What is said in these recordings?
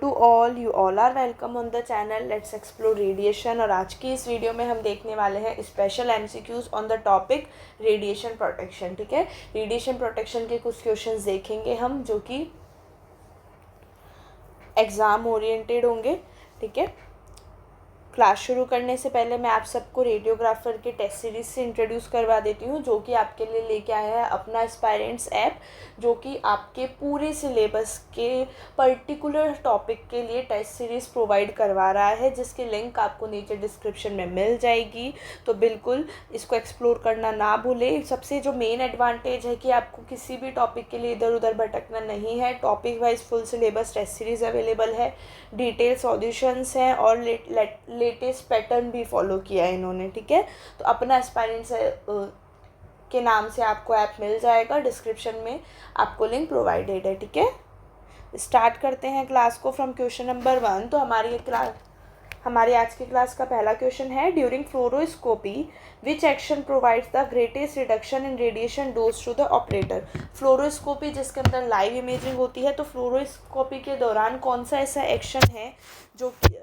To all, you all are welcome on the channel let's explore radiation. और आज की इस वीडियो में हम देखने वाले हैं special MCQs on the topic radiation protection. ठीक है, रेडिएशन प्रोटेक्शन के कुछ क्वेश्चंस देखेंगे हम जो कि एग्ज़ाम ओरिएंटेड होंगे। ठीक है, क्लास शुरू करने से पहले मैं आप सबको रेडियोग्राफर के टेस्ट सीरीज़ से इंट्रोड्यूस करवा देती हूँ, जो कि आपके लिए लेके आया है अपना एस्पायरेंट्स ऐप, जो कि आपके पूरे सिलेबस के पर्टिकुलर टॉपिक के लिए टेस्ट सीरीज़ प्रोवाइड करवा रहा है, जिसकी लिंक आपको नीचे डिस्क्रिप्शन में मिल जाएगी। तो बिल्कुल इसको एक्सप्लोर करना ना भूलें। सबसे जो मेन एडवांटेज है कि आपको किसी भी टॉपिक के लिए इधर उधर भटकना नहीं है। Topic wise full syllabus test series available है, डिटेल सॉल्यूशंस हैं और लेटेस्ट पैटर्न भी फॉलो किया है इन्होंने। ठीक है, तो अपना एस्पायरेंट्स के नाम से आपको ऐप मिल जाएगा, डिस्क्रिप्शन में आपको लिंक प्रोवाइडेड है। ठीक है, स्टार्ट करते हैं क्लास को फ्रॉम क्वेश्चन नंबर 1। तो हमारी आज की क्लास का पहला क्वेश्चन है, during fluoroscopy which action provides the greatest reduction in radiation dose to the operator. Fluoroscopy जिसके अंदर लाइव इमेजिंग होती है, तो फ्लोरोस्कोपी के दौरान कौन सा ऐसा एक्शन है जो कि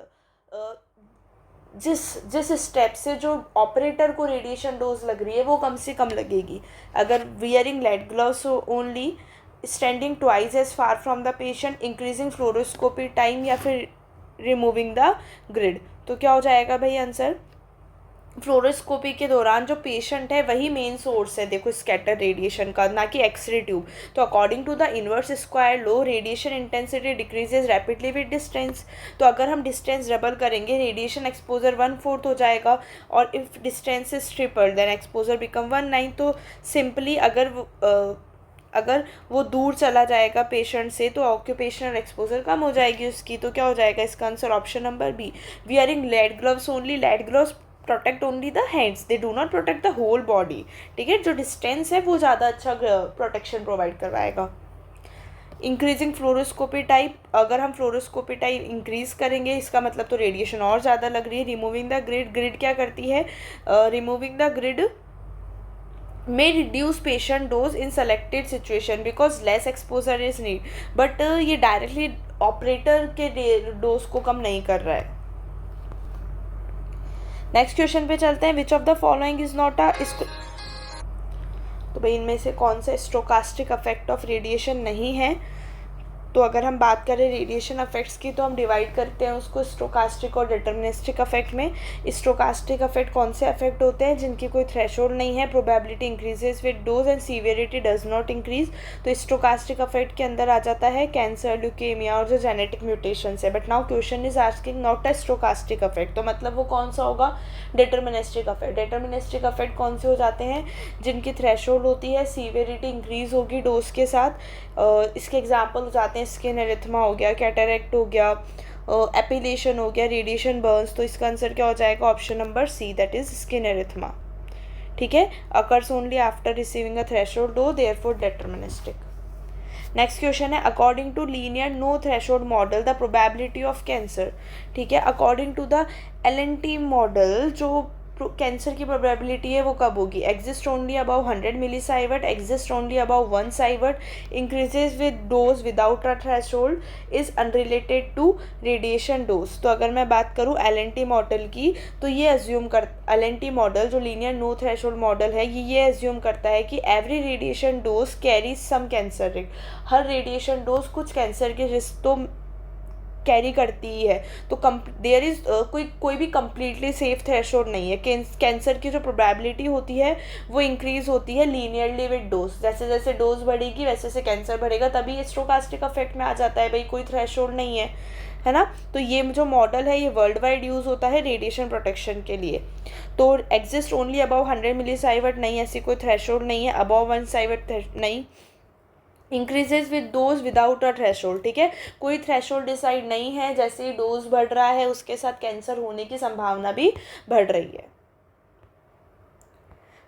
जिस स्टेप से जो ऑपरेटर को रेडिएशन डोज लग रही है वो कम से कम लगेगी। अगर wearing lead gloves only, standing twice as far from the patient, increasing fluoroscopy time, या फिर रिमूविंग द ग्रिड। तो क्या हो जाएगा भाई आंसर? फ्लोरोस्कोपी के दौरान जो पेशेंट है वही मेन सोर्स है, देखो, स्कैटर रेडिएशन का, ना कि एक्सरे ट्यूब। तो according to the inverse square law, radiation intensity decreases rapidly with distance. तो अगर हम डिस्टेंस डबल करेंगे, रेडिएशन एक्सपोजर 1/4 हो जाएगा, और if distance is triple then exposure become 1/9। तो सिंपली अगर वो दूर चला जाएगा पेशेंट से तो ऑक्यूपेशनल एक्सपोजर कम हो जाएगी उसकी। तो क्या हो जाएगा इसका answer? Option number B, wearing lead gloves only. Lead gloves protect only the hands, they do not protect the whole body. ठीक है, जो डिस्टेंस है वो ज़्यादा अच्छा प्रोटेक्शन प्रोवाइड करवाएगा। इंक्रीजिंग फ्लोरोस्कोपी टाइप, अगर हम फ्लोरोस्कोपी टाइप इंक्रीज करेंगे इसका मतलब तो रेडिएशन और ज़्यादा लग रही है। रिमूविंग द ग्रिड, ग्रिड क्या करती है? Removing the grid may reduce patient dose in selected situation because less exposure is need, but ये डायरेक्टली ऑपरेटर के डोज को कम नहीं कर रहा है। नेक्स्ट क्वेश्चन पे चलते हैं, विच of the following is not a, तो भाई इनमें से कौन सा स्टोकास्टिक इफेक्ट ऑफ रेडिएशन नहीं है? तो अगर हम बात करें रेडिएशन इफेक्ट्स की, तो हम डिवाइड करते हैं उसको स्टोकास्टिक और डिटर्मिनिस्टिक इफेक्ट में। स्टोकास्टिक इफेक्ट कौन से इफेक्ट होते हैं? जिनकी कोई थ्रेशोल्ड नहीं है, probability increases with dose and severity does not increase. तो स्टोकास्टिक इफेक्ट के अंदर आ जाता है कैंसर, ल्यूकेमिया और जो जेनेटिक म्यूटेशंस है। But now question is asking not a stochastic effect, तो मतलब वो कौन सा होगा? Deterministic effect. डिटर्मिनिस्टिक इफेक्ट कौन से हो जाते हैं? जिनकी थ्रेशोल्ड होती है, सीवियरिटी इंक्रीज होगी डोज के साथ। इसके एग्जाम्पल हो जाते हैं स्किन एरिथमा हो गया, कैटरेक्ट हो गया, एपिलेशन हो गया, रेडिएशन बर्न्स। तो इसका आंसर क्या हो जाएगा? Option number c, that is skin erythema. ठीक है, occurs only after receiving a threshold dose, therefore deterministic. Next question है, according to linear no threshold model the probability of cancer. ठीक है, according to the LNT model जो cancer की probability है वो कब होगी? Exist only about 100 millisievert, exist only about 1 sievert, increases with dose without a threshold, is unrelated to radiation dose. तो अगर मैं बात करूँ LNT मॉडल की, तो ये एज्यूम कर LNT मॉडल जो लीनियर नो थ्रेशोल्ड मॉडल है ये एज्यूम करता है कि एवरी रेडिएशन डोज कैरीज सम कैंसर रिस्क। हर रेडिएशन डोज कुछ कैंसर के रिस्क तो कैरी करती ही है। तो देयर इज़ कोई भी कम्प्लीटली सेफ थ्रेशोल्ड नहीं है। कैंसर की जो प्रोबेबिलिटी होती है वो इंक्रीज होती है लीनियरली विद डोज। जैसे जैसे डोज बढ़ेगी वैसे वैसे कैंसर बढ़ेगा, तभी स्टोकास्टिक इफेक्ट में आ जाता है भाई, कोई थ्रेशोल्ड नहीं है ना। तो ये जो मॉडल है ये वर्ल्ड वाइड यूज़ होता है रेडिएशन प्रोटेक्शन के लिए। तो एग्जिस्ट ओनली अबाउ 100 मिलीसाइवर्ट नहीं, ऐसी कोई थ्रेशोल्ड नहीं है। अबाउ 1 साइवर्ट नहीं, increases with dose without a threshold. ठीक है, कोई थ्रेशोल्ड डिसाइड नहीं है, जैसे ही डोज बढ़ रहा है उसके साथ कैंसर होने की संभावना भी बढ़ रही है।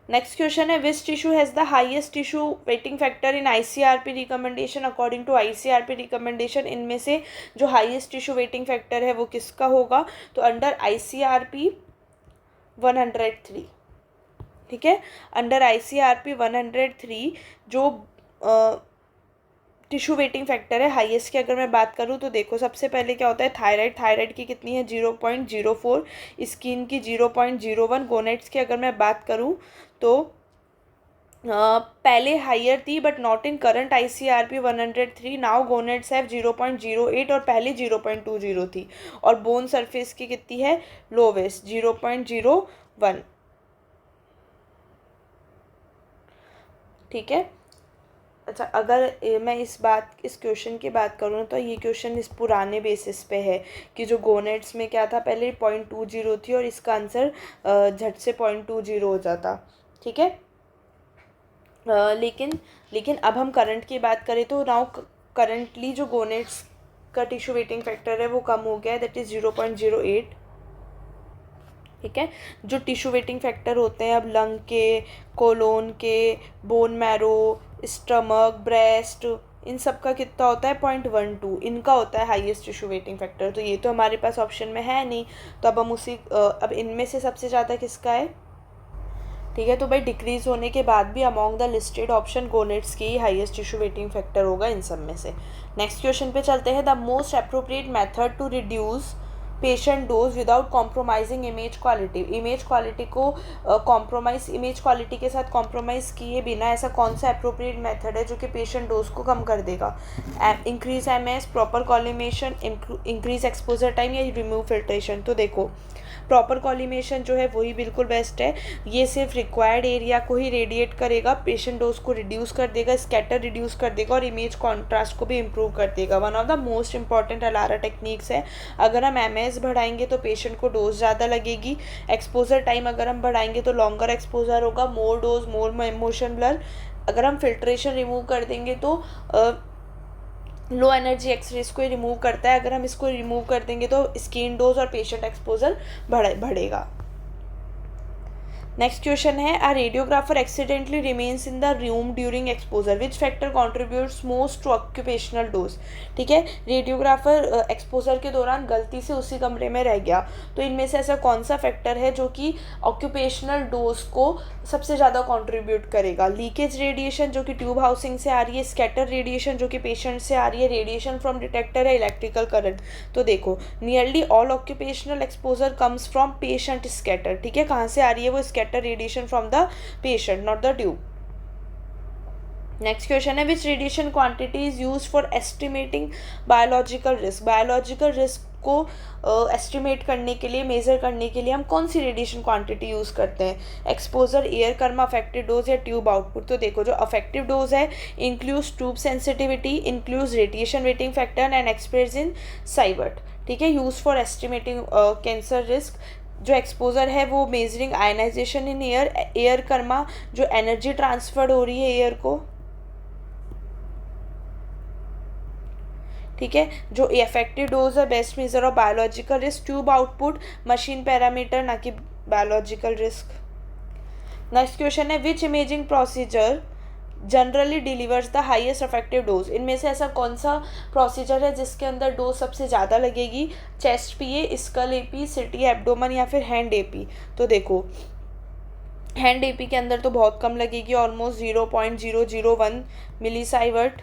नेक्स्ट क्वेश्चन है, which tissue has the highest tissue weighting factor in ICRP recommendation. According to ICRP recommendation इनमें से जो हाईएस्ट टिश्यू वेटिंग फैक्टर है वो किसका होगा? तो अंडर ICRP 103। ठीक है, अंडर ICRP 103 जो टिश्यू वेटिंग फैक्टर है हाईएस्ट की अगर मैं बात करूँ तो देखो सबसे पहले क्या होता है थायराइड की कितनी है 0.04, स्किन की 0.01, गोनेट्स की अगर मैं बात करूँ तो पहले हायर थी but not in current ICRP 103, now gonads have 0.08 और पहले 0.20 थी। और बोन सरफेस की कितनी है लोवेस्ट 0.01। ठीक है। अच्छा, अगर मैं इस क्वेश्चन की बात करूँ तो ये क्वेश्चन इस पुराने बेसिस पे है कि जो गोनेट्स में क्या था पहले 0.20 थी और इसका आंसर झट से 0.20 हो जाता। ठीक है। लेकिन अब हम करंट की बात करें तो नाउ करंटली जो गोनेट्स का टिश्यू वेटिंग फैक्टर है वो कम हो गया है, दैट इज़ 0.08। ठीक है। जो टिश्यू वेटिंग फैक्टर होते हैं अब लंग के, कोलोन के, बोन मैरो, स्टमक, ब्रेस्ट, इन सब का कितना होता है 0.12, इनका होता है हाईएस्ट टिश्यू वेटिंग फैक्टर। तो ये तो हमारे पास ऑप्शन में है नहीं, तो अब हम अब इनमें से सबसे ज़्यादा किसका है। ठीक है। तो भाई डिक्रीज होने के बाद भी among the listed option gonads की हाईएस्ट टिश्यू वेटिंग फैक्टर होगा इन सब में से। नेक्स्ट क्वेश्चन पे चलते हैं। The most appropriate method to reduce patient dose without compromising image quality. Image quality को इमेज क्वालिटी के साथ कॉम्प्रोमाइज़ किए बिना ऐसा कौन सा अप्रोप्रिएट मेथड है जो कि पेशेंट डोज को कम कर देगा। Increase MS, proper collimation, increase exposure time या रिमूव फिल्ट्रेशन। तो देखो प्रॉपर कॉलिमेशन जो है वही बिल्कुल बेस्ट है। ये सिर्फ रिक्वायर्ड एरिया को ही रेडिएट करेगा, पेशेंट डोज को रिड्यूस कर देगा, स्कैटर रिड्यूस कर देगा और इमेज कॉन्ट्रास्ट को भी इम्प्रूव कर देगा। One of the most important ALARA techniques है। अगर हम MS बढ़ाएंगे तो पेशेंट को डोज ज़्यादा लगेगी। एक्सपोजर टाइम अगर हम बढ़ाएंगे तो लॉन्गर एक्सपोजर होगा, more dose, more motion blur. अगर हम फिल्ट्रेशन रिमूव कर देंगे तो लो एनर्जी एक्सरेज को रिमूव करता है, अगर हम इसको रिमूव कर देंगे तो स्किन डोज और पेशेंट एक्सपोजर बढ़ेगा। नेक्स्ट क्वेश्चन है, a radiographer accidentally remains in the room during exposure, which factor contributes most to occupational dose. ठीक है। रेडियोग्राफर एक्सपोजर के दौरान गलती से उसी कमरे में रह गया, तो इनमें से ऐसा कौन सा फैक्टर है जो कि ऑक्यूपेशनल डोज को सबसे ज़्यादा कॉन्ट्रीब्यूट करेगा। लीकेज रेडिएशन जो कि ट्यूब हाउसिंग से आ रही है, स्कैटर रेडिएशन जो कि पेशेंट से आ रही है, रेडिएशन फ्रॉम डिटेक्टर है, इलेक्ट्रिकल करंट। तो देखो nearly all occupational exposure comes from patient scatter. ठीक है। कहाँ से आ रही है वो scatter radiation from the patient, not the tube. Next question है, which radiation quantity is use for estimating biological risk. Biological risk को एस्टिमेट करने के लिए, मेजर करने के लिए हम कौन सी रेडिएशन क्वांटिटी यूज़ करते हैं। Exposure, air kerma, effective dose या ट्यूब आउटपुट। तो देखो जो अफेक्टिव डोज है includes tube sensitivity, includes radiation weighting factor and express in sievert. ठीक है। Use for estimating cancer risk. जो एक्सपोजर है वो measuring ionization in air, air kerma जो एनर्जी ट्रांसफर हो रही है एयर को। ठीक है। जो इफेक्टिव डोज है best measure of biological risk. Tube output machine parameter, ना कि बायोलॉजिकल रिस्क। नेक्स्ट क्वेश्चन है, which imaging procedure generally delivers the highest effective dose. इनमें से ऐसा कौन सा प्रोसीजर है जिसके अंदर डोज सबसे ज़्यादा लगेगी। Chest PA, skull AP, CT abdomen या फिर हैंड AP। तो देखो हैंड AP के अंदर तो बहुत कम लगेगी, ऑलमोस्ट 0.001 मिलीसाइवर्ट।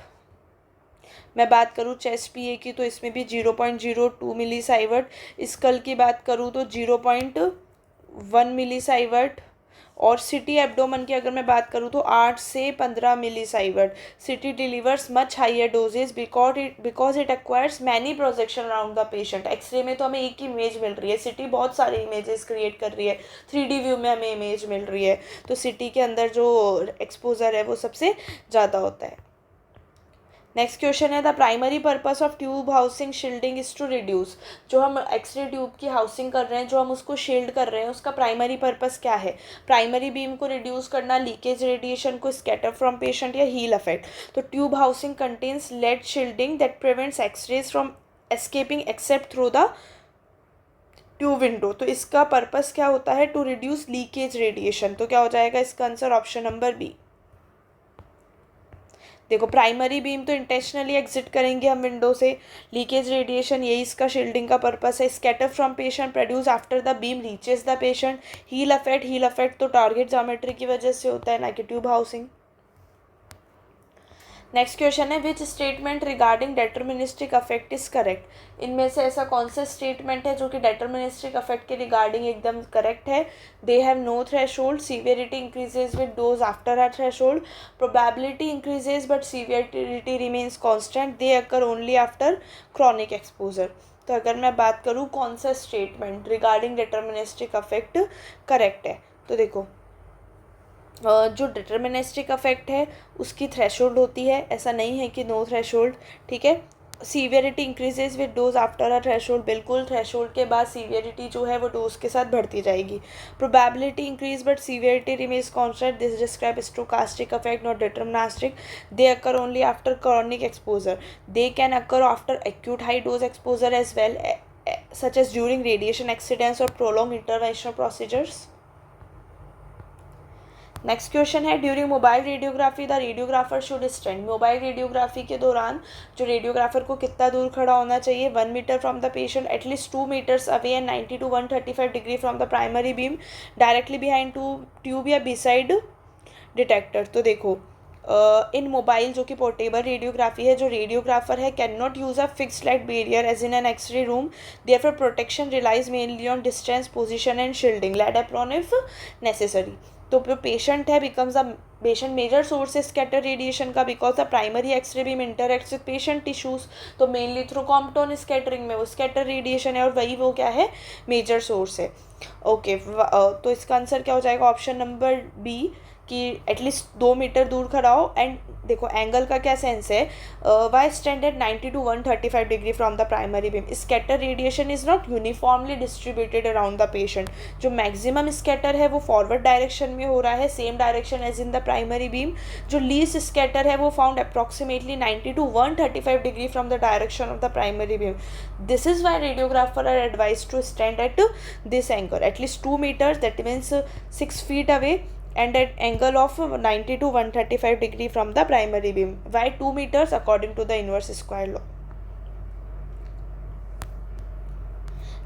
मैं बात करूँ चेस्ट PA की तो इसमें भी 0.02 मिलीसाइवर्ट। स्कल की बात करूँ तो 0.1 मिलीसाइवर्ट। और सिटी एब्डोमन की अगर मैं बात करूँ तो 8 से 15 millisievert. CT delivers much higher doses because it acquires many projection around the patient. X ray में तो हमें एक ही इमेज मिल रही है, सिटी बहुत सारे इमेजेस क्रिएट कर रही है, 3D व्यू में हमें इमेज मिल रही है। तो सिटी के अंदर जो एक्सपोजर है वो सबसे ज़्यादा होता है। नेक्स्ट क्वेश्चन है, the primary purpose of tube housing shielding is to reduce. जो हम एक्सरे ट्यूब की हाउसिंग कर रहे हैं, जो हम उसको शील्ड कर रहे हैं, उसका प्राइमरी पर्पस क्या है। प्राइमरी बीम को रिड्यूस करना, लीकेज रेडिएशन को स्कैटर फ्रॉम पेशेंट या हील इफेक्ट। तो tube housing contains lead shielding that prevents x-rays from escaping except through the tube window. तो इसका पर्पस क्या होता है, टू रिड्यूस लीकेज रेडिएशन। तो क्या हो जाएगा इसका आंसर ऑप्शन नंबर बी। देखो प्राइमरी बीम तो इंटेंशनली एग्जिट करेंगे हम विंडो से, लीकेज रेडिएशन यही इसका शील्डिंग का पर्पस है। Scatter from patient produce after the beam reaches the patient. Heel effect तो टारगेट ज्योमेट्री की वजह से होता है, ना कि ट्यूब हाउसिंग। नेक्स्ट क्वेश्चन है which statement regarding deterministic affect is correct. इनमें से ऐसा कौन सा स्टेटमेंट है जो कि डेटर्मिनिस्टिक अफेक्ट के रिगार्डिंग एकदम करेक्ट है। They have no threshold, severity increases with dose after a threshold, probability increases but severity remains constant, they occur only after chronic exposure. तो अगर मैं बात करूँ कौन सा statement regarding deterministic affect correct है, तो देखो जो डिटर्मिनिस्टिक अफेक्ट है उसकी थ्रेशोल्ड होती है, ऐसा नहीं है कि नो थ्रेशोल्ड, ठीक है। Severity increases with dose after a threshold, बिल्कुल थ्रेशोल्ड के बाद सीवियरिटी जो है वो डोज के साथ बढ़ती जाएगी। Probability increase but severity remains constant, this describe stochastic effect not deterministic, they occur only after chronic exposure, they can occur after acute high dose exposure as well such as during radiation accidents or prolonged interventional procedures। Next question है during mobile radiography the radiographer should stand. Mobile radiography के दौरान जो radiographer को कितना दूर खड़ा होना चाहिए, 1 meter from the patient, at least 2 meters away and 90 to 135 degree from the primary beam, directly behind tube या बिसाइड डिटेक्टर। तो देखो इन मोबाइल जो कि पोर्टेबल रेडियोग्राफी है, जो रेडियोग्राफर है can not use a fixed light barrier as in an x ray room, therefore protection relies mainly on distance, position and shielding, lead apron if necessary. तो जो patient है becomes a patient major source है scatter radiation का, because the primary x ray beam interacts with patient tissues, तो mainly through Compton scattering में वो scatter radiation है और वही वो क्या है, मेजर सोर्स है। ओके तो इसका आंसर क्या हो जाएगा, ऑप्शन नंबर बी, कि एटलीस्ट 2 मीटर दूर खड़ा हो। एंड देखो एंगल का क्या सेंस है, why stand at 90 to 135 degree from the primary beam, scatter radiation is not uniformly distributed around the patient, जो मैक्सिमम स्कैटर है वो फॉरवर्ड डायरेक्शन में हो रहा है, same direction as in the primary beam, जो लीस्ट स्कैटर है वो found approximately 90 to 135 degree from the direction of the primary beam, this is why radiographer are advise to stand at this angle at least 2 meters, that means 6 feet away and at angle of 90 to 135 degree from the primary beam. Why 2 meters? According to the inverse square law.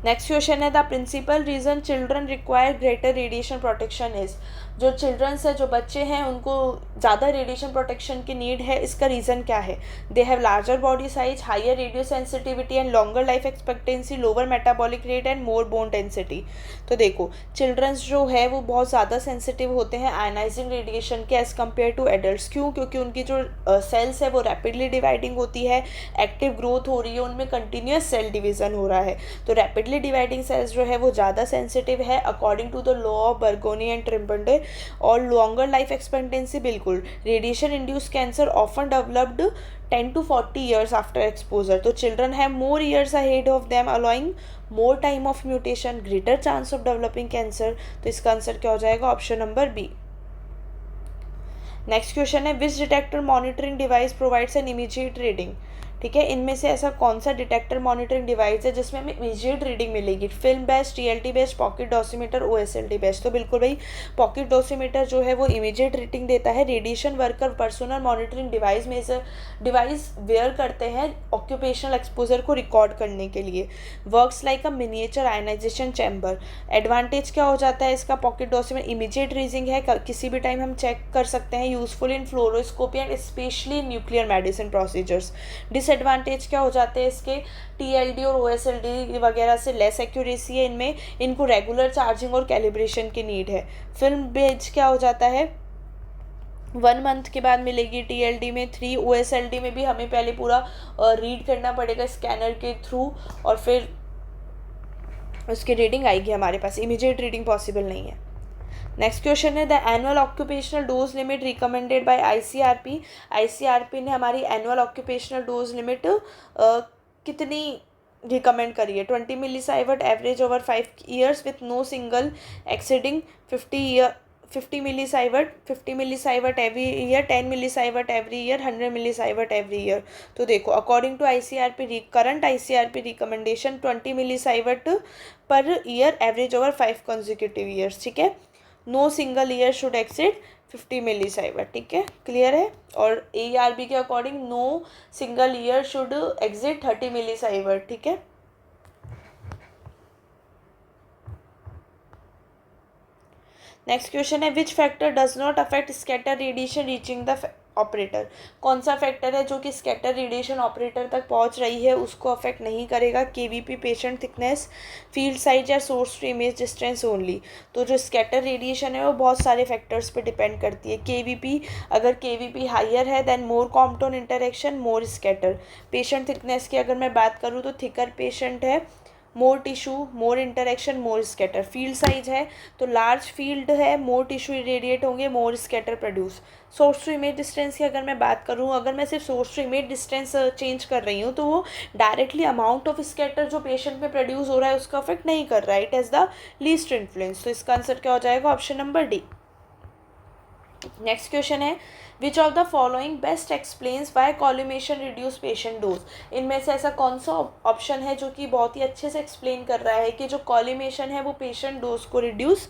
Next question है the principal reason children require greater radiation protection is. जो childrens है, जो बच्चे हैं, उनको ज़्यादा radiation protection की need है, इसका रीज़न क्या है, they have larger body size, higher radio sensitivity and longer life expectancy, lower metabolic rate and more bone density. तो देखो चिल्ड्रंस जो है वो बहुत ज़्यादा सेंसिटिव होते हैं आयनाइजिंग रेडिएशन के एज़ कम्पेयर टू एडल्ट्स। क्यों? क्योंकि उनकी जो सेल्स है वो रैपिडली डिवाइडिंग होती है, एक्टिव ग्रोथ हो रही है, उनमें कंटिन्यूस सेल डिवीज़न हो रहा है, तो रैपिडली डिवाइडिंग सेल्स जो है वो ज़्यादा सेंसिटिव है according to the law of Bergonie and Tribondeau. और लॉन्गर लाइफ एक्सपेक्टेंसी, बिल्कुल radiation induce cancer often developed 10 to 40 years after exposure, तो children have more years ahead of them allowing more time of mutation, greater chance of developing cancer। तो इसका answer क्या हो जाएगा, option number B. Next question है which detector monitoring device provides an immediate reading. ठीक है, इनमें से ऐसा कौन सा डिटेक्टर मॉनिटरिंग डिवाइस है जिसमें हमें इमीडिएट रीडिंग मिलेगी, film based, TLT based, pocket dosimeter, OSLT based. तो बिल्कुल भाई पॉकेट डोसीमीटर जो है वो इमीडिएट रीडिंग देता है। Radiation worker personal monitoring device wear करते हैं ऑक्यूपेशनल एक्सपोजर को रिकॉर्ड करने के लिए, works like a miniature ionization chamber. Advantage क्या हो जाता है इसका, पॉकेट डोसीमीटर इमीडिएट रीडिंग है, किसी भी टाइम हम चेक कर सकते हैं, useful in fluoroscopy and specially in nuclear medicine procedures. Disadvantage क्या हो जाते हैं इसके, टीएलडी और ओएसएलडी वगैरह से लेस एक्यूरेसी है इनमें, इनको रेगुलर चार्जिंग और कैलिब्रेशन की नीड है। फिल्म बेज क्या हो जाता है, 1 month के बाद मिलेगी टीएलडी में, 3 ओएसएलडी में भी हमें पहले पूरा रीड करना पड़ेगा स्कैनर के थ्रू और फिर उसकी रीडिंग आएगी हमारे पास, इमीडिएट रीडिंग पॉसिबल नहीं है। नेक्स्ट क्वेश्चन है the annual occupational dose limit recommended by ICRP. ICRP ने हमारी एनुअल ऑक्यूपेशनल डोज लिमिट कितनी रिकमेंड करी है, 20 millisievert average over 5 years with no single exceeding 50 millisievert every year, 10 millisievert every year, 100 millisievert every year. तो देखो according to ICRP current ICRP recommendation 20 millisievert per year average over 5 consecutive years। ठीक है, no single year should exceed 50 millisievert. ठीक है, clear है। और ARB के according no single year should exceed 30 millisievert. ठीक है, नेक्स्ट क्वेश्चन है which factor does not affect scatter radiation reaching the operator. कौन सा फैक्टर है जो कि स्कैटर रेडिएशन ऑपरेटर तक पहुंच रही है उसको अफेक्ट नहीं करेगा? KVP, patient thickness, field size या source to image distance only. तो जो स्कैटर रेडिएशन है वो बहुत सारे फैक्टर्स पे डिपेंड करती है। केवीपी, अगर केवीपी हायर है then more Compton interaction, more scatter. Patient thickness की अगर मैं बात करूँ तो थिकर पेशेंट है, more tissue, more interaction, more scatter. Field size है तो लार्ज फील्ड है, मोर टिश्यू इरेडिएट होंगे, more scatter produce. Source to image distance की अगर मैं बात करूँ, अगर मैं सिर्फ source to image distance change कर रही हूँ तो वो डायरेक्टली अमाउंट ऑफ स्कैटर जो पेशेंट में प्रोड्यूस हो रहा है उसका अफेक्ट नहीं कर रहा है। It has the least influence. तो इसका आंसर क्या हो जाएगा? Option number D. Next question है which of the following best explains why collimation reduce patient dose. इनमें से ऐसा कौन सा ऑप्शन है जो कि बहुत ही अच्छे से एक्सप्लेन कर रहा है कि जो कॉल्यूमेशन है वो पेशेंट डोज को रिड्यूस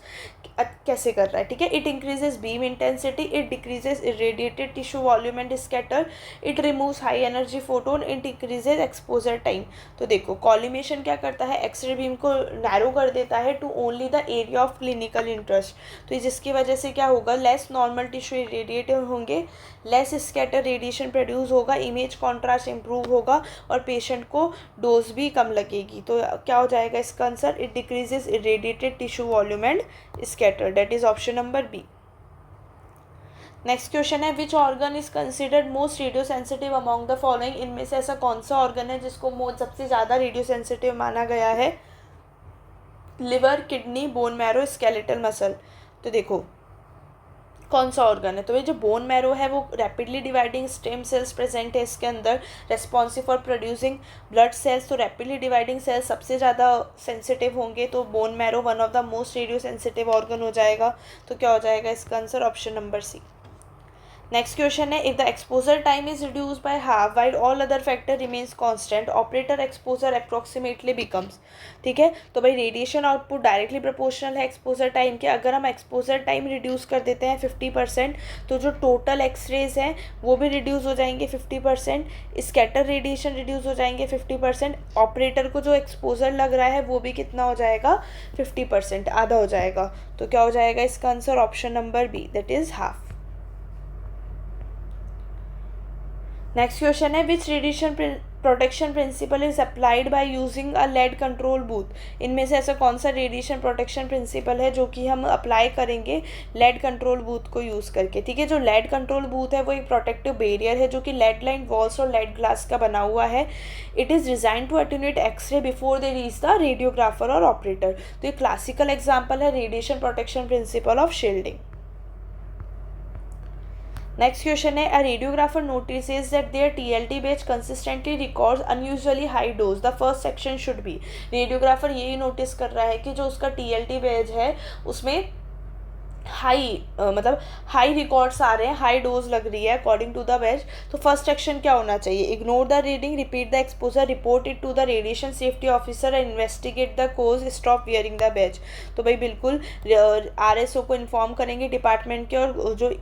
कैसे कर रहा है? ठीक है, it increases beam intensity, it decreases irradiated tissue volume and scatter, it removes high energy photon, it increases exposure time. तो देखो कॉल्यूमेशन क्या करता है? एक्सरे बीम को नैरो कर देता है to only the area of clinical interest. तो जिसकी वजह से क्या होगा? लेस नॉर्मल टिश्यू इरेडिएट होंगे, लेस स्कैटर रेडिएशन प्रोड्यूस होगा, इमेज कॉन्ट्रास्ट इंप्रूव होगा और पेशेंट को डोज भी कम लगेगी। तो क्या हो जाएगा इसका answer? It decreases irradiated tissue volume and scatter. That is option number B. Next question है which organ is considered most radio sensitive among the following. इनमें से ऐसा कौन सा ऑर्गन है जिसको सबसे ज़्यादा रेडियो सेंसिटिव माना गया है? Liver, kidney, bone marrow, skeletal muscle. तो देखो कौन सा ऑर्गन है? तो ये जो बोन मैरो है वो rapidly dividing stem cells present है इसके अंदर, responsive for producing blood cells. तो रैपिडली डिवाइडिंग सेल्स सबसे ज़्यादा सेंसिटिव होंगे, तो bone marrow one of the most radio sensitive organ हो जाएगा। तो क्या हो जाएगा इसका answer? Option number C. Next question है if the exposure time is reduce by half while all other factor remains constant, operator exposure approximately becomes. ठीक है, तो भाई रेडिएशन आउटपुट डायरेक्टली प्रोपोर्शनल है एक्सपोजर टाइम के। अगर हम एक्सपोजर टाइम रिड्यूस कर देते हैं 50% तो जो टोटल एक्सरेज हैं वो भी रिड्यूस हो जाएंगे 50%, स्कैटर रेडिएशन रिड्यूस हो जाएंगे 50%, ऑपरेटर को जो एक्सपोजर लग रहा है वो भी कितना हो जाएगा? 50%, आधा हो जाएगा। तो क्या हो जाएगा इसका answer? Option number B, that is half. Next question है which radiation protection principle is applied by using a lead control booth. इनमें से ऐसा कौन सा रेडिएशन प्रोटेक्शन प्रिंसिपल है जो कि हम अप्लाई करेंगे लेड कंट्रोल बूथ को यूज़ करके? ठीक है, जो लेड कंट्रोल बूथ है वो एक प्रोटेक्टिव बैरियर है जो कि लेड लाइन वॉल्स और लेड ग्लास का बना हुआ है। It is design to attenuate X-ray before they reach the radiographer और ऑपरेटर। तो ये क्लासिकल एग्जाम्पल है radiation protection principle of shielding. Next question है a radiographer notices that their TLT badge consistently records unusually high dose, the first section should be. Radiographer यही notice कर रहा है कि जो उसका टीएलटी बैच है उसमें मतलब हाई रिकॉर्ड्स आ रहे हैं, हाई डोज लग रही है अकॉर्डिंग टू द बैच। तो फर्स्ट एक्शन क्या होना चाहिए? Ignore the reading, repeat the exposure, report it to the radiation safety officer and investigate the cause, stop wearing the badge. तो भाई बिल्कुल आरएसओ को इन्फॉर्म करेंगे डिपार्टमेंट के और जो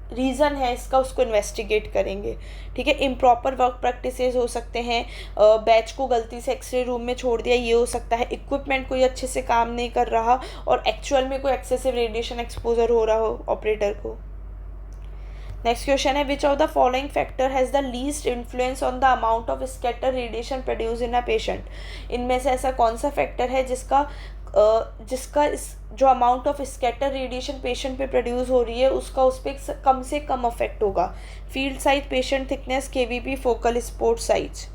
रीज़न है इसका उसको इन्वेस्टिगेट करेंगे। ठीक है, इम्प्रॉपर वर्क प्रैक्टिसेस हो सकते हैं, बैच को गलती से एक्सरे रूम में छोड़ दिया ये हो सकता है, इक्विपमेंट कोई अच्छे से काम नहीं कर रहा और एक्चुअल में कोई एक्सेसिव रेडिएशन एक्सपोजर हो रहा हो ऑपरेटर को। नेक्स्ट क्वेश्चन है which of the following factor has the least influence on the amount of scatter radiation produce in a patient. इनमें से ऐसा कौन सा फैक्टर है जिसका जो amount of scatter radiation patient पे प्रोड्यूस हो रही है उसका उस पर कम से कम अफेक्ट होगा? Field size, patient thickness, KVP, focal spot size.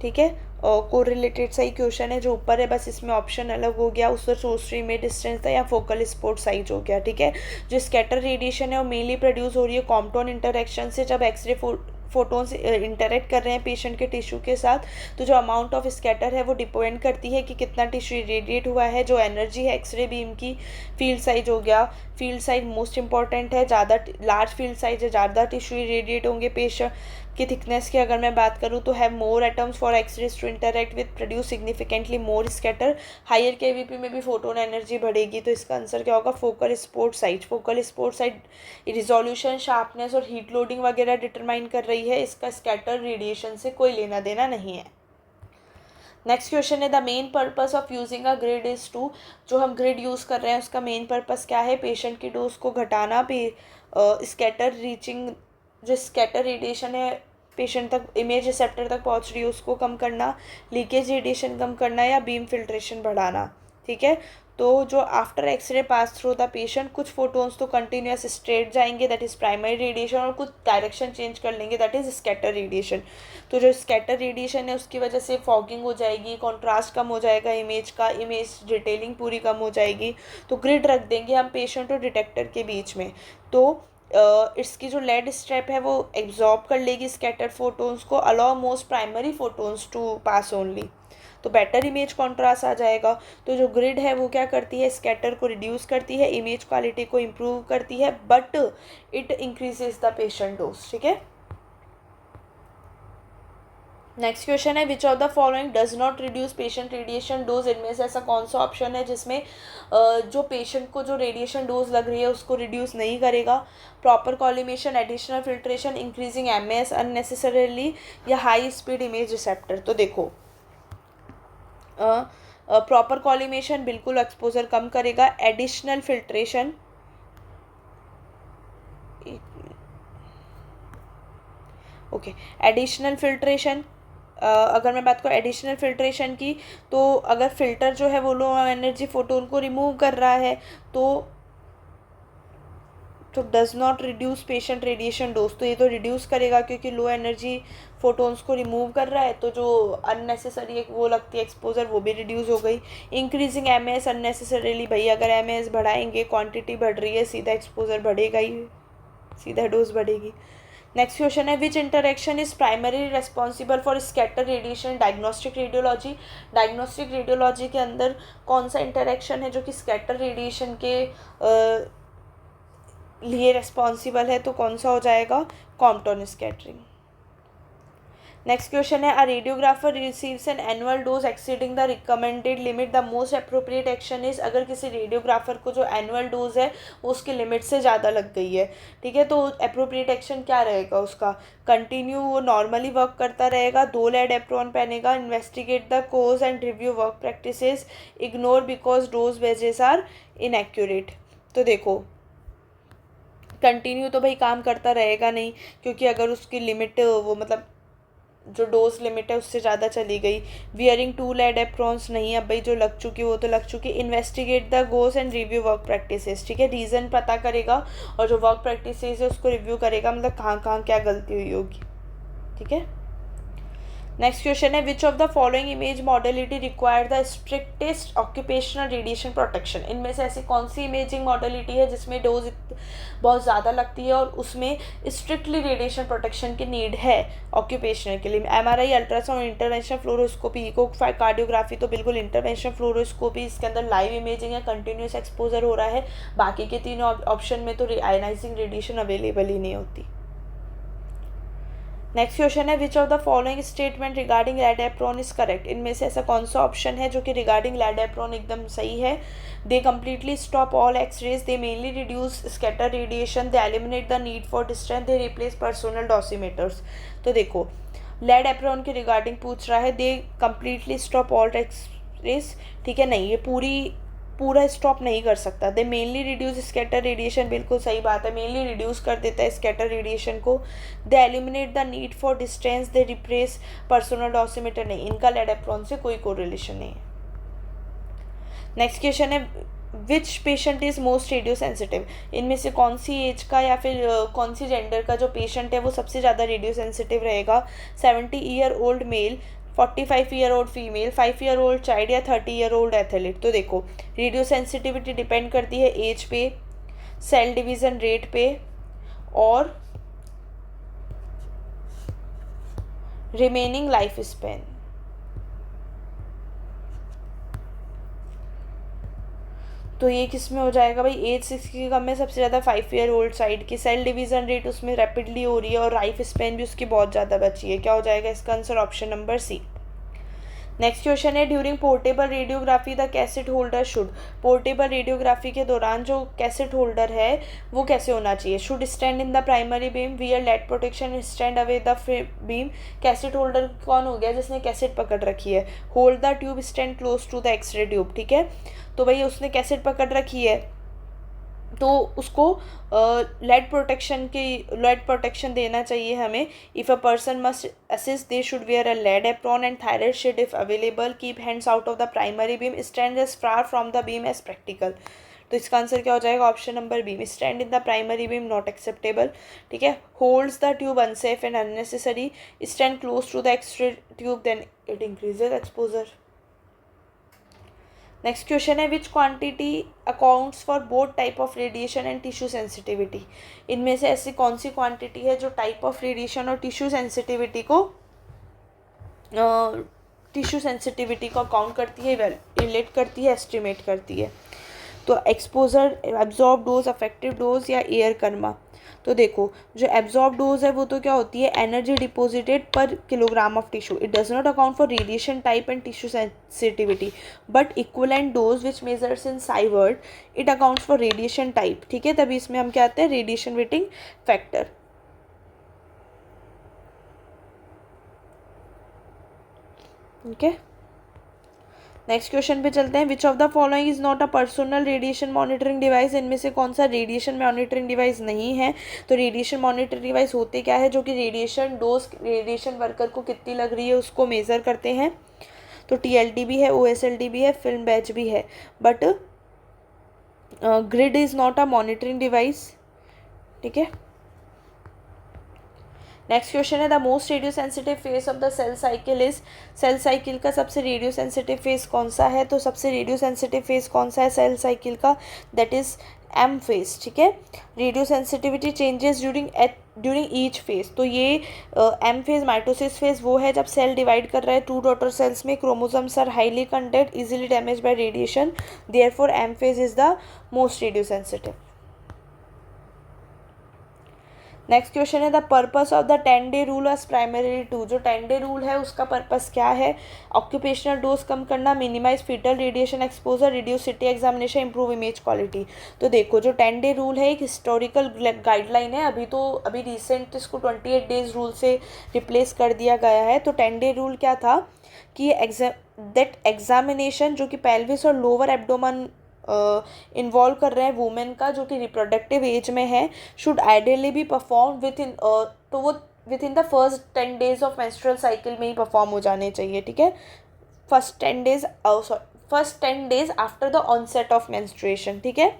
ठीक है, को रिलेटेड सही क्वेश्चन है जो ऊपर है, बस इसमें ऑप्शन अलग हो गया, उसका सोर्स टू इमेज डिस्टेंस था या फोकल स्पोर्ट साइज हो गया। ठीक है, जो स्कैटर रेडिएशन है वो मेनली प्रोड्यूस हो रही है कॉम्पटोन इंटरेक्शन से, जब एक्सरे फोटोन्स इंटरेक्ट कर रहे हैं पेशेंट के टिश्यू के साथ। तो जो अमाउंट ऑफ स्कैटर है वो डिपेंड करती है कि कितना टिश्यू रेडिएट हुआ है, जो एनर्जी है एक्सरे बीम की। फील्ड साइज हो गया, फील्ड साइज मोस्ट इंपॉर्टेंट है, ज़्यादा लार्ज फील्ड साइज है ज़्यादा टिश्यू रेडिएट होंगे। पेशेंट की थिकनेस की अगर मैं बात करूँ तो have more atoms for x-rays to interact with produce significantly more scatter. Higher KVP में भी फोटोन एनर्जी बढ़ेगी। तो इसका आंसर क्या होगा? Focal spot size. Focal spot size resolution, sharpness और हीट लोडिंग वगैरह डिटरमाइन कर रही है, इसका स्कैटर रेडिएशन से कोई लेना देना नहीं है। नेक्स्ट क्वेश्चन है the main purpose of using a grid is to, जो हम ग्रिड यूज़ कर रहे हैं उसका मेन पर्पस क्या है? पेशेंट की डोज को घटाना, स्कैटर रीचिंग, जो स्कैटर रेडिएशन है पेशेंट तक, इमेज रिसेप्टर तक पहुंच रही है उसको कम करना, लीकेज रेडिएशन कम करना, या बीम फिल्ट्रेशन बढ़ाना। ठीक है, तो जो after x-ray pass through the patient, कुछ फोटोन्स तो कंटिन्यूस स्ट्रेट जाएंगे दैट इज़ प्राइमरी रेडिएशन, और कुछ डायरेक्शन चेंज कर लेंगे दैट इज़ स्कैटर रेडिएशन। तो जो स्कैटर रेडिएशन है उसकी वजह से फॉगिंग हो जाएगी, कॉन्ट्रास्ट कम हो जाएगा इमेज का, इमेज डिटेलिंग पूरी कम हो जाएगी। तो ग्रिड रख देंगे हम पेशेंट और डिटेक्टर के बीच में, तो इसकी जो लेड स्ट्रैप है वो एब्जॉर्ब कर लेगी स्कैटर फोटोन्स को, allow most primary photons to pass only, तो बेटर इमेज कॉन्ट्रास्ट आ जाएगा। तो जो ग्रिड है वो क्या करती है? स्कैटर को रिड्यूस करती है, इमेज क्वालिटी को इम्प्रूव करती है, but it increases the patient dose. ठीक है, नेक्स्ट क्वेश्चन है which of the following does not reduce patient radiation dose. इनमें से ऐसा कौन सा ऑप्शन है जिसमें जो पेशेंट को जो रेडिएशन डोज लग रही है उसको रिड्यूस नहीं करेगा? Proper collimation, additional filtration, increasing MS unnecessarily, या हाई स्पीड इमेज रिसेप्टर। तो देखो, प्रॉपर कॉलिमेशन बिल्कुल एक्सपोजर कम करेगा, additional filtration, okay, additional filtration, अगर मैं बात करूँ एडिशनल फिल्ट्रेशन की, तो अगर फिल्टर जो है वो लो एनर्जी फोटोन को रिमूव कर रहा है तो does not reduce patient radiation dose, तो ये तो रिड्यूस करेगा क्योंकि लो एनर्जी फोटोन्स को रिमूव कर रहा है, तो जो अननेसेसरी वो लगती है एक्सपोजर वो भी रिड्यूस हो गई। इंक्रीजिंग एमएस अननेसेसरीली, भाई अगर एमएस बढ़ाएंगे, क्वांटिटी बढ़ रही है, सीधा एक्सपोजर बढ़ेगा ही, सीधा डोज बढ़ेगी। नेक्स्ट क्वेश्चन है which interaction is primary responsible for scatter radiation diagnostic radiology. Diagnostic radiology के अंदर कौन सा इंटरेक्शन है जो कि स्कैटर रेडिएशन के लिए रेस्पॉन्सिबल है? तो कौन सा हो जाएगा? Compton scattering. नेक्स्ट क्वेश्चन है a radiographer receives an annual dose exceeding the recommended limit, the most appropriate action is. अगर किसी रेडियोग्राफर को जो एनुअल डोज है वो उसके लिमिट से ज़्यादा लग गई है, ठीक है, तो अप्रोप्रिएट एक्शन क्या रहेगा उसका? कंटिन्यू वो नॉर्मली वर्क करता रहेगा, 2 लेड एप्रॉन पहनेगा, investigate the cause and review work practices, ignore because dose वेजेस आर इनएक्यूरेट। तो देखो, कंटिन्यू तो भाई काम करता रहेगा नहीं, क्योंकि अगर उसकी लिमिट वो मतलब जो डोज लिमिट है उससे ज़्यादा चली गई। वियरिंग 2 लेड एप्रॉन्स, नहीं, अब भाई जो लग चुकी वो तो लग चुकी। Investigate the goes and review work practices, ठीक है, रीज़न पता करेगा और जो वर्क प्रैक्टिसेस है उसको रिव्यू करेगा, मतलब कहाँ कहाँ क्या गलती हुई होगी। ठीक है, नेक्स्ट क्वेश्चन है which of the following image modality require the strictest occupational radiation protection. इनमें से ऐसी कौन सी इमेजिंग मॉडलिटी है जिसमें डोज बहुत ज़्यादा लगती है और उसमें स्ट्रिक्टली रेडिएशन प्रोटेक्शन की नीड है ऑक्यूपेशनल के लिए? MRI, ultrasound, interventional fluoroscopy, eco cardiography. तो बिल्कुल इंटरवेंशनल फ्लोरोस्कोपी, इसके अंदर लाइव इमेजिंग है, कंटिन्यूस एक्सपोजर हो रहा है। बाकी के 3 ऑप्शन में तो आयनाइजिंग रेडिएशन अवेलेबल ही नहीं होती। नेक्स्ट क्वेश्चन है which of the following statement regarding lead apron is correct. इनमें से ऐसा कौन सा ऑप्शन है जो कि रिगार्डिंग लेड एप्रॉन एकदम सही है? They completely stop all X rays, they mainly reduce scatter radiation, they eliminate the need for distance, they replace personal dosimeters. तो देखो, लेड एप्रॉन के रिगार्डिंग पूछ रहा है, they completely stop all X rays, ठीक है, नहीं, ये पूरा स्टॉप नहीं कर सकता। They mainly reduce scatter radiation, बिल्कुल सही बात है, मेनली रिड्यूस कर देता है स्कैटर रेडिएशन को। They eliminate the need for distance, they replace personal dosimeter, नहीं, इनका लेड एप्रॉन से कोई कोरिलेशन नहीं है। नेक्स्ट क्वेश्चन है which patient is most radio sensitive. इनमें से कौन सी एज का या फिर कौन सी जेंडर का जो पेशेंट है वो सबसे ज़्यादा रेडियो सेंसिटिव रहेगा? 70 year old mail, 45 year old female, 5 year old child, या 30 ईयर ओल्ड एथलीट। तो देखो, रेडियो सेंसिटिविटी डिपेंड करती है एज पे, सेल डिवीज़न रेट पे और रिमेनिंग लाइफ स्पेन। तो ये किस में हो जाएगा भाई? एज 60 की कम में सबसे ज़्यादा 5 ईयर ओल्ड साइड की, सेल डिवीज़न रेट उसमें रैपिडली हो रही है और लाइफ स्पेन भी उसकी बहुत ज़्यादा बची है। क्या हो जाएगा इसका answer? Option number C. Next question है during portable radiography the cassette holder should, portable radiography के दौरान जो कैसेट होल्डर है वो कैसे होना चाहिए? Should stand in the primary beam, wear light protection, stand away the beam. Cassette holder कौन हो गया? जिसने कैसेट पकड़ रखी है। Hold the tube, stand close to the x ray tube, ठीक है। तो भाई उसने कैसेट पकड़ रखी है तो उसको लाइट प्रोटेक्शन देना चाहिए हमें। If a person must assist they should wear a lead apron and thyroid shield if available, keep hands out of the primary beam, stand as far from the beam as practical. तो इसका answer क्या हो जाएगा? Option number B, stand in the primary beam not acceptable, ठीक है। Holds the tube unsafe and unnecessary, stand close to the x ray tube then it increases exposure. Next question है विच quantity accounts for both type of radiation and tissue sensitivity. इनमें से ऐसी कौन सी quantity है जो type of radiation और tissue sensitivity को account करती है, रिलेट करती है, एस्टिमेट करती है? तो exposure, absorb dose, effective dose या एयर कर्मा। तो देखो जो एब्जॉर्ब डोज है वो तो क्या होती है? Energy deposited per kilogram of tissue. It does not account for radiation type and tissue sensitivity, but equivalent dose which measures in sievert it accounts for radiation type, ठीक है। तभी इसमें हम क्या आते हैं? रेडिएशन वेटिंग फैक्टर, ठीक है। नेक्स्ट क्वेश्चन पे चलते हैं। विच of the following is not a personal radiation monitoring device. इनमें से कौन सा रेडिएशन मॉनिटरिंग डिवाइस नहीं है? तो रेडिएशन मॉनिटरिंग डिवाइस होते क्या है? जो कि रेडिएशन डोज रेडिएशन वर्कर को कितनी लग रही है उसको मेज़र करते हैं। तो TLD भी है, OSLD भी है, फिल्म बैच भी है, but grid is not a monitoring device, ठीक है। नेक्स्ट क्वेश्चन है the most radio sensitive phase of the cell cycle is. Cell cycle का सबसे रेडियो सेंसिटिव फेज कौन सा है? तो सबसे रेडियो सेंसिटिव फेज कौन सा है सेल साइकिल का? दैट इज M फेज, ठीक है। Radio sensitivity changes during each phase. तो ये M फेज, माइटोसिस फेज वो है जब सेल डिवाइड कर रहा है टू डॉटर सेल्स में, chromosomes are highly conduct, easily damage by radiation, therefore M phase is the most radio sensitive. Next question है the purpose of the 10-day rule as primary to. जो 10-day rule है उसका purpose क्या है? Occupational dose कम करना, minimize fetal radiation exposure, reduce CT examination, improve image quality. तो देखो जो 10-day रूल है एक हिस्टोरिकल गाइडलाइन है, अभी रिसेंट इसको 28 days रूल से रिप्लेस कर दिया गया है। तो 10-day रूल क्या था कि एग्जामिनेशन जो कि पेल्विस और लोअर एब्डोमन इन्वॉल्व कर रहे हैं वुमेन का जो कि रिप्रोडक्टिव एज में है, शुड आइडियली बी परफॉर्म तो वो within the first 10 days of menstrual cycle में ही परफॉर्म हो जाने चाहिए, ठीक है। First 10 days after the onset of menstruation, ठीक है।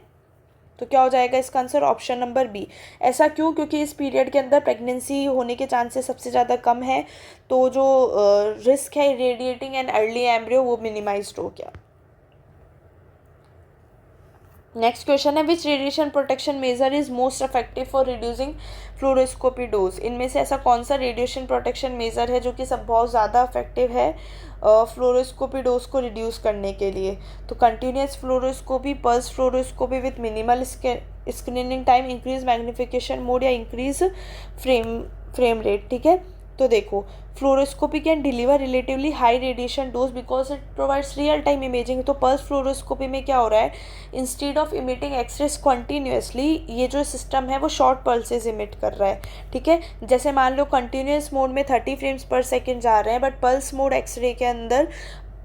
तो क्या हो जाएगा इसका आंसर? Option number B. ऐसा क्यों? क्योंकि इस पीरियड के अंदर प्रेगनेंसी होने के चांसेस सबसे ज़्यादा कम है, तो जो रिस्क है रेडिएटिंग एंड अर्ली एम्ब्रियो वो मिनिमाइज्ड हो गया। नेक्स्ट क्वेश्चन है which radiation protection measure is most effective for reducing fluoroscopy dose. इनमें से ऐसा कौन सा रेडिएशन प्रोटेक्शन मेजर है जो कि सब बहुत ज़्यादा इफेक्टिव है फ्लोरोस्कोपी डोज को रिड्यूस करने के लिए? तो continuous fluoroscopy, pulse fluoroscopy with minimal screening time, increase magnification mode या इंक्रीज फ्रेम रेट, ठीक है। तो देखो fluoroscopy can deliver relatively high radiation dose because it provides real time imaging. तो पल्स फ्लोरोस्कोपी में क्या हो रहा है? Instead of emitting x rays continuously, ये जो सिस्टम है वो शॉर्ट पल्सेज इमिट कर रहा है, ठीक है। जैसे मान लो कंटिन्यूस मोड में 30 frames per second जा रहे हैं, बट पल्स मोड एक्सरे के अंदर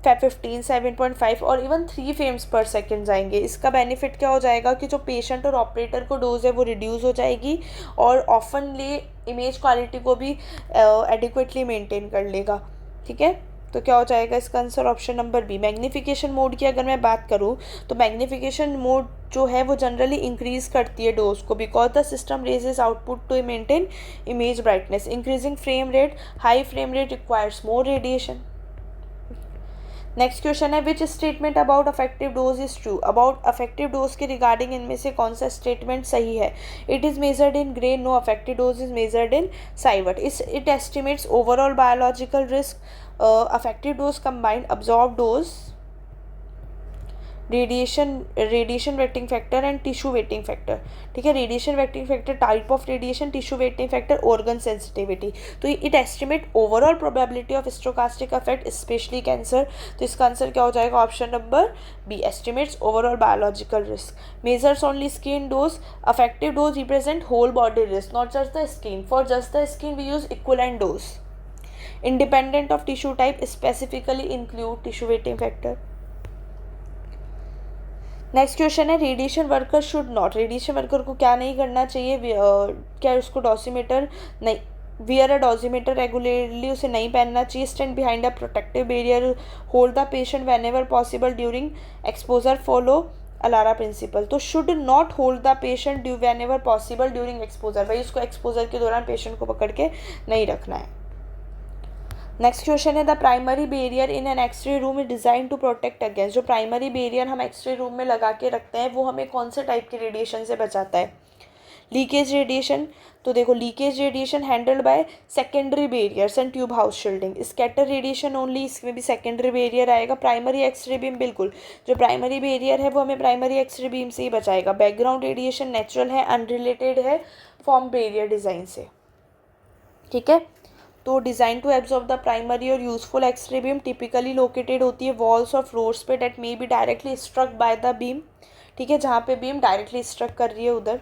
15, 7.5 और इवन 3 frames per second जाएंगे। इसका बेनिफिट क्या हो जाएगा कि जो पेशेंट और ऑपरेटर को डोज है वो रिड्यूस हो जाएगी और ऑफनली इमेज क्वालिटी को भी एडिक्वेटली मेंटेन कर लेगा, ठीक है। तो क्या हो जाएगा इसका answer? Option number B. Magnification mode की अगर मैं बात करूँ तो मैग्नीफिकेशन मोड जो है वो जनरली इंक्रीज करती है डोज को because the system raises output to maintain image brightness. Increasing frame rate, high frame rate requires more radiation. Next question है which statement about effective dose is true. About effective dose के regarding इनमें से कौन सा statement सही है? It is measured in gray, no effective dose is measured in sievert. It estimates overall biological risk, effective dose combined, absorb dose radiation weighting factor and tissue weighting factor, ठीक है। Radiation weighting factor type of radiation, tissue weighting factor organ sensitivity. तो it estimate overall probability of stochastic effect specially cancer. तो इसका answer क्या हो जाएगा, option number B, estimates overall biological risk. Measures only skin dose, effective dose represent whole body risk, not just the skin. For just the skin we use equivalent dose independent of tissue type, specifically include tissue weighting factor. Next question है, radiation worker should not, radiation worker को क्या नहीं करना चाहिए, क्या उसको dosimeter नहीं, wear अ dosimeter regularly, उसे नहीं पहनना चाहिए। Stand behind a protective barrier, hold the patient whenever possible during exposure, follow ALARA principle. तो should not hold the patient due whenever possible during exposure, भाई उसको exposure के दौरान patient को पकड़ के नहीं रखना है। नेक्स्ट क्वेश्चन है, the primary barrier in an x ray room is design to protect against, जो प्राइमरी बैरियर हम एक्सरे रूम में लगा के रखते हैं वो हमें कौन से टाइप के रेडिएशन से बचाता है, लीकेज रेडिएशन। तो देखो, leakage radiation handled by secondary barriers and tube house shielding. Scatter radiation only, इसमें भी सेकेंडरी बैरियर आएगा। प्राइमरी एक्सरे बीम, बिल्कुल जो प्राइमरी बैरियर है वो हमें प्राइमरी एक्सरे बीम से ही बचाएगा। बैकग्राउंड रेडिएशन नेचुरल है, अनरिलेटेड है फॉर्म बैरियर डिज़ाइन से, ठीक है। तो design to absorb the primary और useful X-ray beam typically located होती है वॉल्स और फ्लोर्स पे that may be directly struck by the beam, ठीक है, जहाँ पे बीम डायरेक्टली स्ट्रक कर रही है उधर।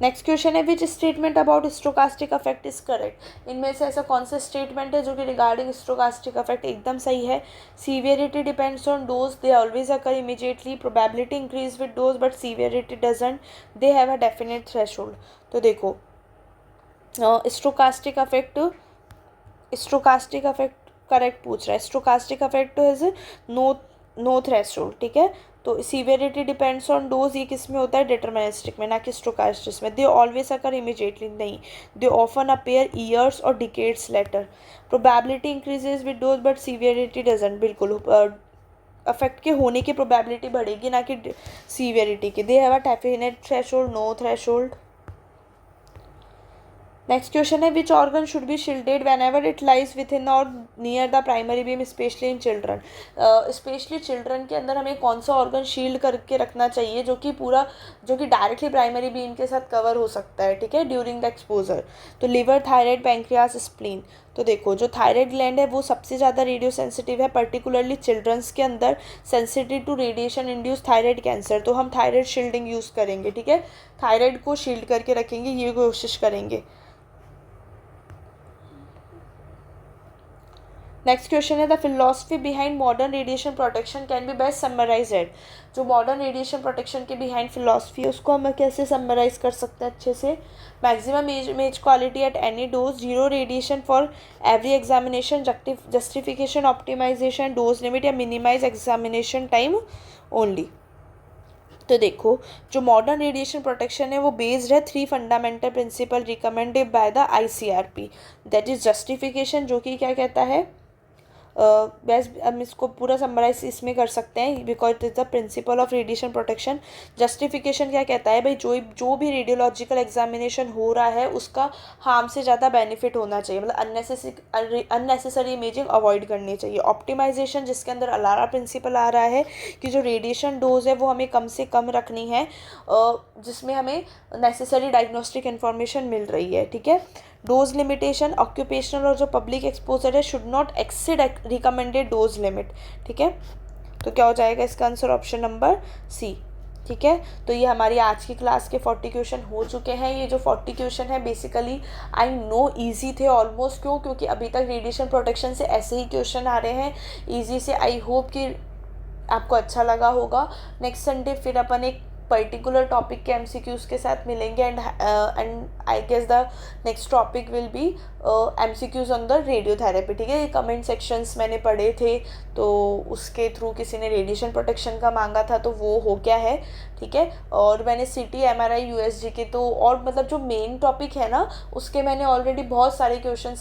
नेक्स्ट क्वेश्चन है, which statement about stochastic effect is correct, इनमें से ऐसा कौन सा स्टेटमेंट है जो कि रिगार्डिंग स्टोकास्टिक इफेक्ट एकदम सही है। Severity depends on dose, they always occur immediately, probability increase with dose but severity doesn't, they have a definite threshold. तो देखो, स्टोकास्टिक इफेक्ट करेक्ट पूछ रहा है। Stochastic effect is no threshold, ठीक है। तो सीवियरिटी डिपेंड्स ऑन डोज, ये किस में होता है, डिटरमिनिस्टिक में, ना कि स्टोकास्टिक में। दे ऑलवेज अकर इमीडिएटली, नहीं, दे ऑफन अपीयर ईयर्स और decades later. Probability increases with dose but severity doesn't, बिल्कुल अफेक्ट के होने की प्रोबेबिलिटी बढ़ेगी ना कि सीवियरिटी की। They have a definite threshold, no threshold. Next question है, which organ should be shielded whenever it lies within इन और near the primary beam specially in children. Specially children के अंदर हमें कौन सा ऑर्गन शील्ड करके रखना चाहिए जो कि डायरेक्टली प्राइमरी बीम के साथ कवर हो सकता है, ठीक है, ड्यूरिंग द एक्सपोजर। तो लिवर, थायराइड, पैंक्रियास, स्प्लीन। तो देखो, जो थायराइड ग्लैंड है वो सबसे ज़्यादा रेडियो सेंसिटिव है, पर्टिकुलरली चिल्ड्रंस के अंदर, sensitive to radiation induce thyroid cancer. तो हम थायराइड शील्डिंग यूज़ करेंगे, ठीक है, थायराइड को शील्ड करके रखेंगे, ये कोशिश करेंगे। नेक्स्ट क्वेश्चन है, the philosophy behind modern radiation protection can be best summarize at, जो मॉडर्न रेडिएशन प्रोटेक्शन के बिहाइंड फिलोसफी है उसको हम कैसे समराइज कर सकते हैं अच्छे से। Maximum image quality at any dose, zero radiation for every examination, justification optimization, dose limit या मिनिमाइज एग्जामिनेशन टाइम ओनली। तो देखो, जो मॉडर्न रेडिएशन प्रोटेक्शन है वो बेस्ड है 3 fundamental principle recommended by the ICRP, that is justification, जो कि क्या कहता है, बेस्ट हम इसको पूरा समराइज इसमें कर सकते हैं, because it is the principle of radiation protection. Justification क्या कहता है, भाई जो भी रेडियोलॉजिकल एग्जामिनेशन हो रहा है उसका हार्म से ज़्यादा बेनिफिट होना चाहिए, मतलब अननेसेसरी इमेजिंग अवॉइड करनी चाहिए। ऑप्टिमाइजेशन, जिसके अंदर अलारा प्रिंसिपल आ रहा है कि जो रेडिएशन डोज है वो हमें कम से कम रखनी है, जिसमें हमें नेसेसरी डायग्नोस्टिक इन्फॉर्मेशन मिल रही है, ठीक है। डोज लिमिटेशन, ऑक्यूपेशनल और जो पब्लिक एक्सपोजर है should not exceed recommended dose limit, ठीक है। तो क्या हो जाएगा इसका आंसर, ऑप्शन नंबर सी, ठीक है। तो ये हमारी आज की क्लास के 40 क्वेश्चन हो चुके हैं। ये जो 40 क्वेश्चन है बेसिकली आई नो ईजी थे ऑलमोस्ट, क्योंकि अभी तक रेडिएशन प्रोटेक्शन से ऐसे ही क्वेश्चन आ रहे हैं ईजी से। आई होप कि आपको अच्छा लगा होगा। नेक्स्ट संडे फिर अपन एक पर्टिकुलर टॉपिक के MCQs के साथ मिलेंगे and I guess the next topic will be MCQs on the radiotherapy, ठीक है। ये कमेंट सेक्शंस मैंने पढ़े थे तो उसके थ्रू किसी ने रेडिएशन प्रोटेक्शन का मांगा था तो वो हो गया है, ठीक है। और मैंने CT, MRI, USG के तो और मतलब जो मेन टॉपिक है ना उसके मैंने ऑलरेडी बहुत सारे क्वेश्चन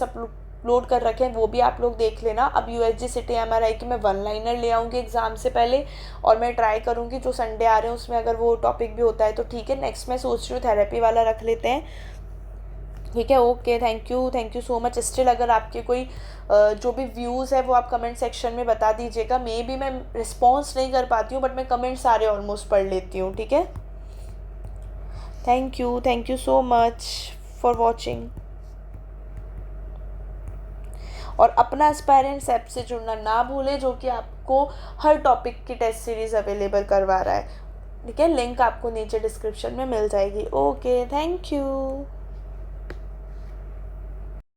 अपलोड कर रखे हैं, वो भी आप लोग देख लेना। अब USG, CT, MRI की मैं 1 लाइनर ले आऊँगी एग्ज़ाम से पहले और मैं ट्राई करूँगी जो संडे आ रहे हैं उसमें अगर वो टॉपिक भी होता है तो ठीक है। नेक्स्ट मैं सोच रही हूँ थेरेपी वाला रख लेते हैं, ठीक है, okay, thank you so much. Still अगर आपके कोई जो भी व्यूज़ है वो आप कमेंट सेक्शन में बता दीजिएगा। मे बी मैं रिस्पॉन्स नहीं कर पाती हूँ, बट मैं कमेंट सारे ऑलमोस्ट पढ़ लेती हूँ, ठीक है। Thank you so much for watching. और अपना एस्पायरेंट्स ऐप से जुड़ना ना भूलें, जो कि आपको हर टॉपिक की टेस्ट सीरीज़ अवेलेबल करवा रहा है, ठीक है। लिंक आपको नीचे डिस्क्रिप्शन में मिल जाएगी। Okay, thank you.